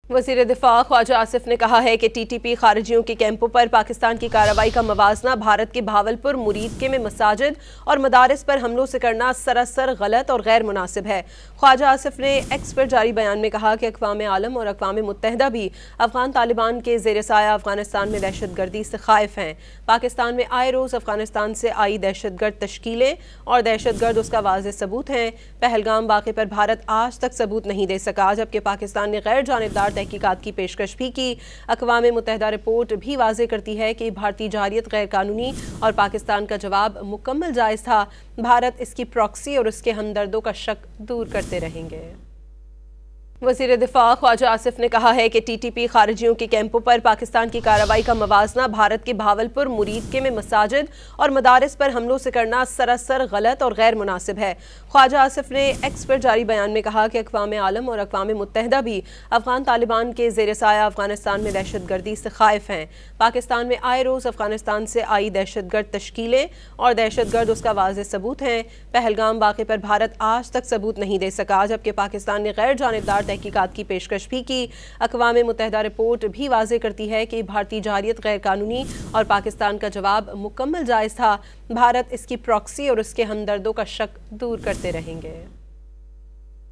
वज़ीर दिफा ख्वाजा आसिफ ने कहा है कि टीटीपी खारिजियों के कैंपों पर पाकिस्तान की कार्रवाई का मवाजना भारत के भावलपुर मुरीद में मसाजिद और मदारिस पर हमलों से करना सरासर गलत और गैर मुनासिब है। ख्वाजा आसिफ ने एक्स पर जारी बयान में कहा कि अक़वाम आलम और अक़वाम मुत्तहिदा भी अफगान तालिबान के ज़ेर साया अफगानिस्तान में दहशत गर्दी से खाइफ हैं। पाकिस्तान में आए रोज़ अफगानिस्तान से आई दहशत गर्द तश्कीलें और दहशत गर्द उसका वाज़ेह सबूत हैं। पहलगाम वाक़े पर भारत आज तक सबूत नहीं दे सका, जबकि पाकिस्तान ने गैर जानिबदार तहकीकात की पेशकश भी की। अक़वाम मुत्तहिदा रिपोर्ट भी वाज़े करती है कि भारतीय जारियत गैर कानूनी और पाकिस्तान का जवाब मुकम्मल जायज़ था। भारत इसकी प्रॉक्सी और उसके हमदर्दों का शक दूर करते रहेंगे। वज़ीर दिफा ख्वाजा आसिफ ने कहा है कि टीटीपी खारिजियों के कैंपों पर पाकिस्तान की कार्रवाई का मवाजना भारत के भावलपुर मुरीद में मसाजिद और मदारिस पर हमलों से करना सरासर गलत और गैर मुनासिब है। ख्वाजा आसिफ ने एक्स पर जारी बयान में कहा कि अक़वाम आलम और अक़वाम मुत्तहिदा भी अफगान तालिबान के ज़ेर साया अफगानिस्तान में दहशत गर्दी से खाइफ हैं। पाकिस्तान में आए रोज़ अफगानिस्तान से आई दहशत गर्द तश्कीलें और दहशत गर्द उसका वाज़ेह सबूत हैं। पहलगाम वाक़े पर भारत आज तक सबूत नहीं दे सका, जबकि पाकिस्तान ने गैर जानिबदार तहकीकात की पेशकश भी की। अक़वाम मुत्तहिदा रिपोर्ट भी वाज़े करती है कि भारतीय जारियत गैर कानूनी और पाकिस्तान का जवाब मुकम्मल जायज़ था। भारत इसकी प्रॉक्सी और उसके हमदर्दों का शक दूर करते रहेंगे।